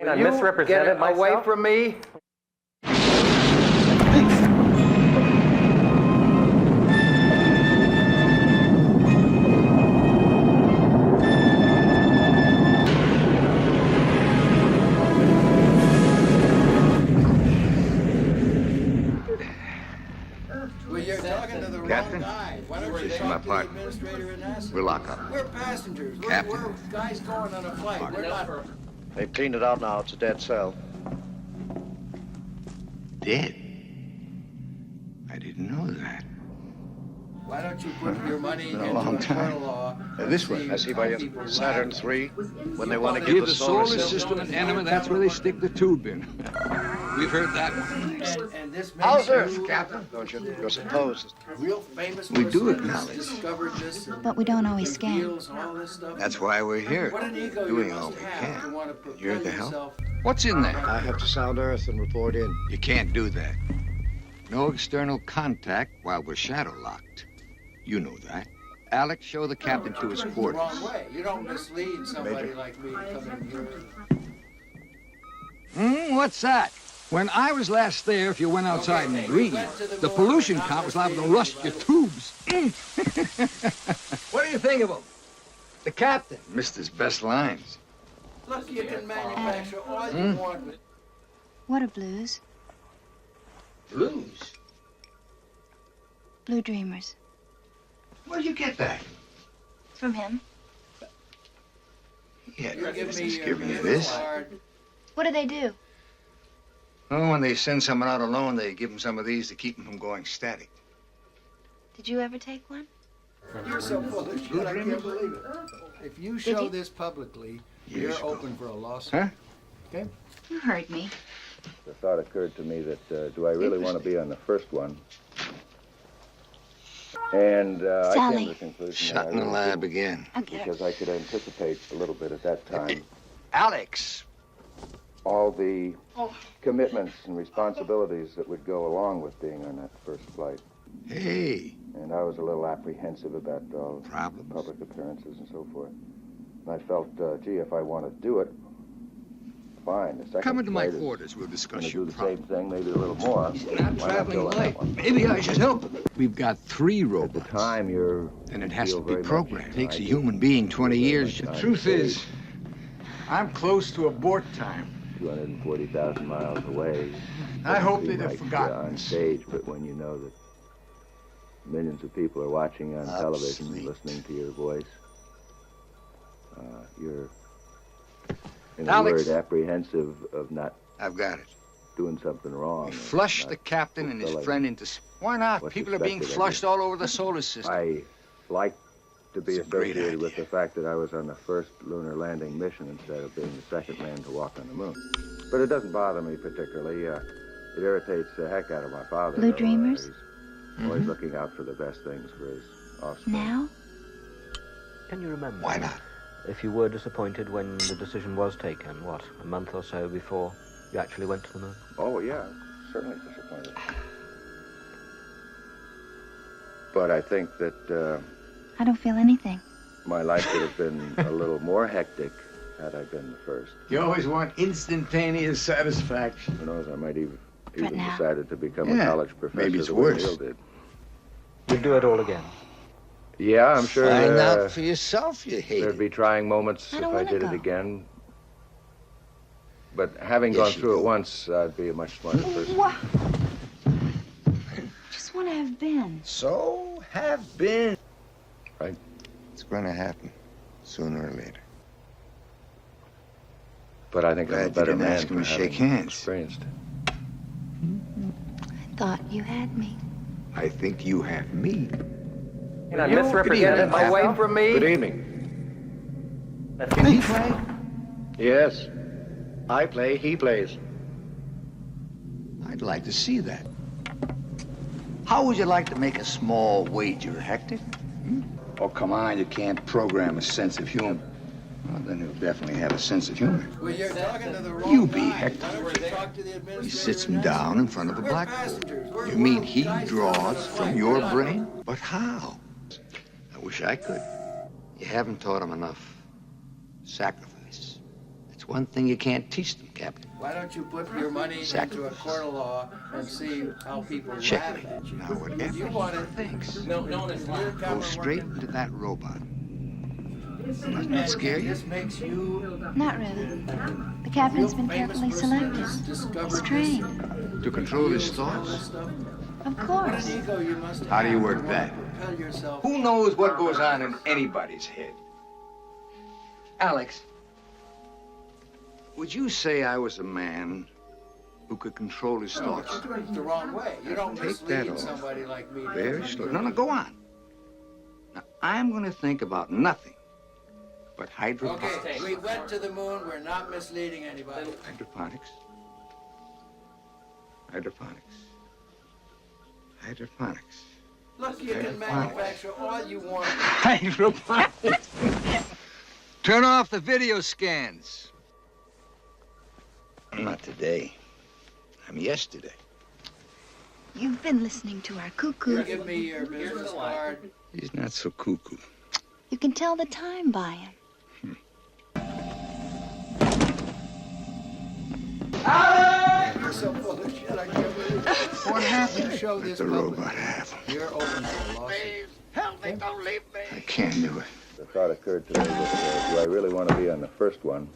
I misrepresented myself? Away from me. Captain, this is my partner. We're lock up. We're passengers. Captain. We're guys going on a flight. We're not. They've cleaned it out now. It's a dead cell. Dead? I didn't know that. Why don't you put your money Been a into long a time. internal law? This way. I see by you. Saturn III, when they want to give Give the the solar system. system an enema, that's where they stick the tube in. We've heard that one. And this makes How's Earth, you Captain? Don't you? You're supposed. a real famous We do person that's acknowledge. discovered this and But we don't always scan. reveals all this stuff. That's why we're here, What an ego doing you all must we have to can. want to propel You're the help. yourself. What's in there? I have to sound Earth and report in. You can't do that. No external contact while we're shadow locked. You know that. Alex, show the captain to his Turns the quarters. wrong way. You don't mislead somebody like me to come in here. What's that? When I was last there, if you went outside and breathed, the pollution count was liable to rust your tubes. What do you think of him? The captain. Missed his best lines. Look, you can manufacture all you want. With What are blues? Blues? Blue dreamers. Where'd you get that? From him. Yeah, you give me business your giving you business this. card. What do they do? Oh, when they send someone out alone, they give them some of these to keep them from going static. Did you ever take one? You're so full of shit, I can't believe it. If you show you? this publicly, Years you're ago. open for a lawsuit. Huh? Okay? You heard me. The thought occurred to me that do I really want to be on the first one? And I came Sally. to the conclusion Shot that in the I really lab didn't, again. I'll get her. because I could anticipate a little bit at that time Alex! all the commitments and responsibilities that would go along with being on that first flight. Hey, And I was a little apprehensive about all the Problems. public appearances and so forth. And I felt, gee, if I want to do it, fine. The second Come into my flight is quarters, we'll gonna discuss do your the problem. same thing, maybe a little more. Not Why not traveling go on that light. one? Maybe I should help him. We've got 3 At the robots. time, you're And it has feel to be very much programmed. like takes a I human being 20 feel very years. much The on truth stage, is, I'm close to abort time. 240,000 miles away. I hope Doesn't they'd seem have like, forgotten on us. stage, but when you know that millions of people are watching on television, Obsolete. listening to your voice, you're, in a Alex. word, apprehensive of not I've got it. doing something wrong. We or flushed not the captain and his fulfilling. friend into... Why not? What's People are being expected of flushed you. all over the solar system. I like to be It's a great associated with idea. the fact that I was on the first lunar landing mission instead of being the second man to walk on the moon. But it doesn't bother me particularly. It irritates the heck out of my father. Blue though. dreamers? He's always looking out for the best things for his offspring. Now? Can you remember? Why not? If you were disappointed when the decision was taken, what, a month or so before you actually went to the moon? Oh, yeah, certainly disappointed. But I think that I don't feel anything. my life would have been a little more hectic had I been the first. You always want instantaneous satisfaction. Who knows, I might even now. decided to become a Yeah, college professor. maybe it's the way worse. Neil did. You'd do it all again. Yeah, I'm sure Find out for yourself you hate there'd it. be trying moments I if don't I wanna did go. it again. But having Yes, gone you through do. it once, I'd be a much smarter person. What? Just want to have been. So have been. Right? It's going to happen sooner or later. But I think I'm a Glad you better didn't man ask him for to shake having hands. experienced it. I thought you had me. I think you have me. And I misrepresented myself? Away from me. Good evening. Can he play? Yes. I play, he plays. I'd like to see that. How would you like to make a small wager, Hector? Oh, come on, you can't program a sense of humor. Well, then he'll definitely have a sense of humor. Well, you're talking to the wrong You be guy. Hector. Why don't you talk to the He administrator sits him and ask down in front of a We're blackboard. passengers. We're- You mean we're he guys draws on a from flight. your We're not- brain? But how? I wish I could. You haven't taught him enough. Sacrifice. That's It's one thing you can't teach them, Captain. Why don't you put your money into a court of law and see how people laugh Checkmate. at you? Now, whatever You want it. thinks, Go go straight into that robot. Doesn't that scare you? This makes you Not really. The captain's been carefully selected. He's trained. To control his thoughts? Of course. ego you must How do you have work to that? propel yourself. Who knows what goes on in anybody's head? Alex, Would you say I was a man who could control his thoughts? You're doing it the wrong way. You don't Take that mislead off. somebody like me. Very slow. No, go on. Now, I'm going to think about nothing but hydroponics. Okay, we went to the moon. We're not misleading anybody. Hydroponics. Hydroponics. Hydroponics. Look, you can manufacture all you want. hydroponics. Turn off the video scans. Not today. I'm yesterday. You've been listening to our cuckoo. Give me your business card. He's not so cuckoo. You can tell the time by him. You're so full of shit, I can't believe it. What happened? Show Let this the public. robot have him. You're open for a lawsuit. I can't do it. The thought occurred to me that, do I really want to be on the first one?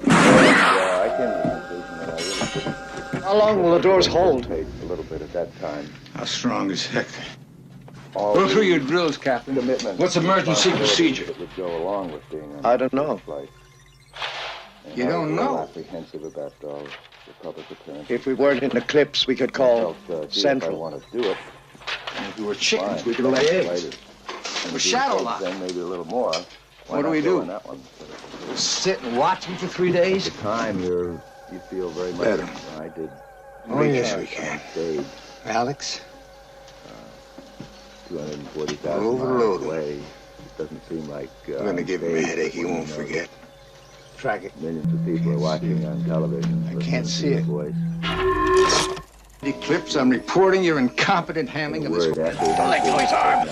I came to the conclusion that I really should How long will the doors hold? hesitate a little bit at that time. How strong is Hector? All Go the through your drills, Captain. commitment What's emergency procedure? that would go along with being on I don't know. flight. And You I don't was a little know? apprehensive about all the public appearances. If we weren't in eclipse, we could I call felt, gee, Central. If I want to do it, And if we were chickens, fine. we could lay eggs. Later. And We're if shadow eggs, locked. Then maybe a little more. Why What do not we go do? on that one? Sit and watch him for 3 days? At the time, you feel very much Better. than I did. Oh, yes, we can. On stage, Alex, 240,000 Overload miles him. away. It doesn't seem like. I'm going to give him a headache he won't forget. Track it. Millions of people are watching on television. I listening can't to see your it. Voice. Eclipse, I'm reporting your incompetent handling of this. Word after Let go his arm.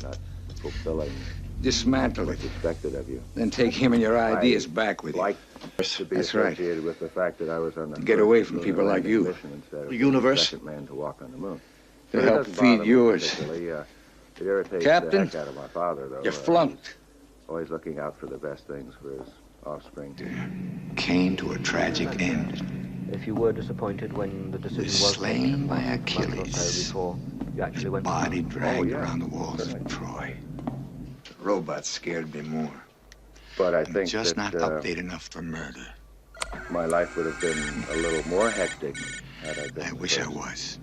Not fulfilling Dismantle it. what's expected of you. Then take him and your ideas back with you. Like to be That's right. associated with the fact that I was on the Get first away from lunar people like landing you. mission instead of The the universe. second man to walk on the moon. To But it help doesn't feed bother me yours. particularly. It irritates Captain, the heck out of my father, though. You flunked. Always looking out for the best things for his offspring. Came to a tragic end. If you were disappointed when the decision Was was slain taken by a month or so Achilles. before you actually His went body to dragged yeah. around the walls of Troy. The robot scared me more. But I And think just that not update enough for murder. my life would have been a little more hectic had I been. I the wish I first. was.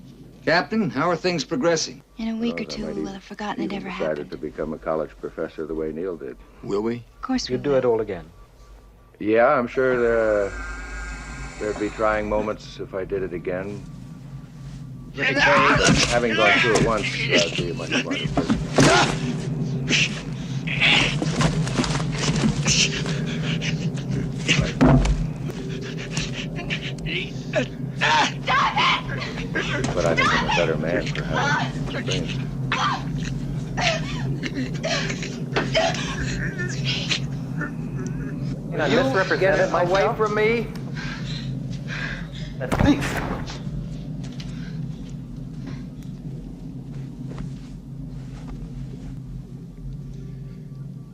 Captain, how are things progressing? In a week or I two, might we'll have forgotten it even ever decided happened. to become a college professor the way Neil did. Will we? Of course we You'd do will. it all again. Yeah, I'm sure there'd be trying moments if I did it again. Having gone through it once, I'd be a much smarter person. But I think I'm a better man for having experienced. I misrepresented myself. Away from me.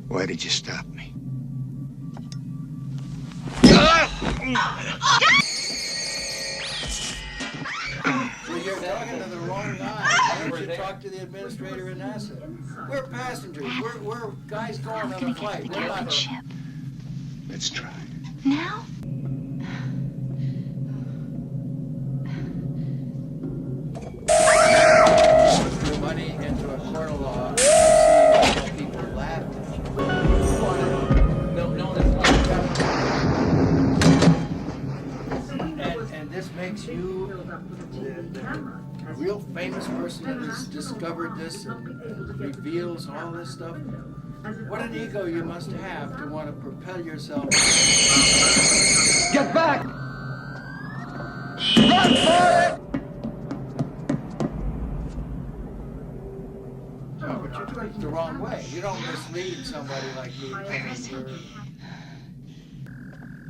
Why did you stop me? Well, you're talking to the wrong guy. Why don't you talk to the administrator at NASA? We're passengers. We're guys going on a flight. The We're captain's not. ship. Let's try. Now? Put your money into a court of law and see how people laugh at you. You want it. No, and this makes you the real famous person that has discovered this and reveals all this stuff. What an ego you must have to want to propel yourself. Get back! Run for it! No, but you're doing it the wrong way. You don't mislead somebody like me.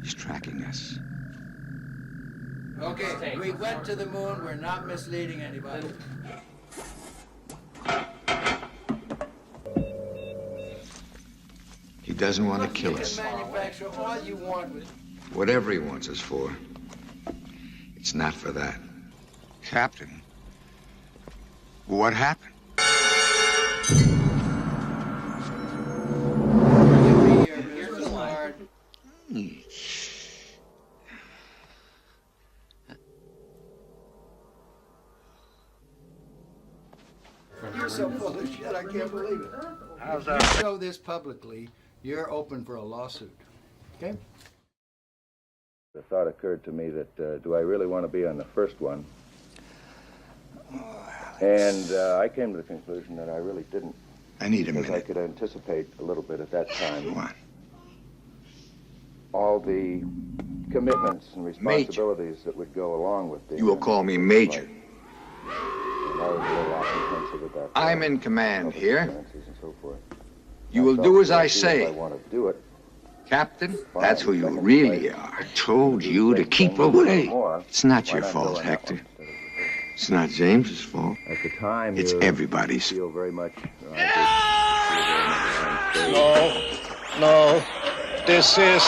He's tracking us. Okay, we went to the moon. We're not misleading anybody. He doesn't want to Look, kill you us. can manufacture all you want with Whatever he wants us for, it's not for that. Captain, what happened? Here's the card. You're so full of shit, I can't believe it. How's If you show this publicly, you're open for a lawsuit. Okay? The thought occurred to me that, do I really want to be on the first one? And I came to the conclusion that I really didn't. I need a because I minute. could anticipate a little bit at that time What? all the commitments and responsibilities that would go along with being. You will call me Major. And I was a little apprehensive at that I'm time. in command Public here. appearances and so forth. You I will felt do as that I if I say. want to do it. Captain, Fine. that's who you Second really place. are. I told you to Then keep we away. do more. It's not Why your not fault, go on that Hector. one instead of the first? It's not James's fault. At the time, It's you everybody's. feel very much. No, this is...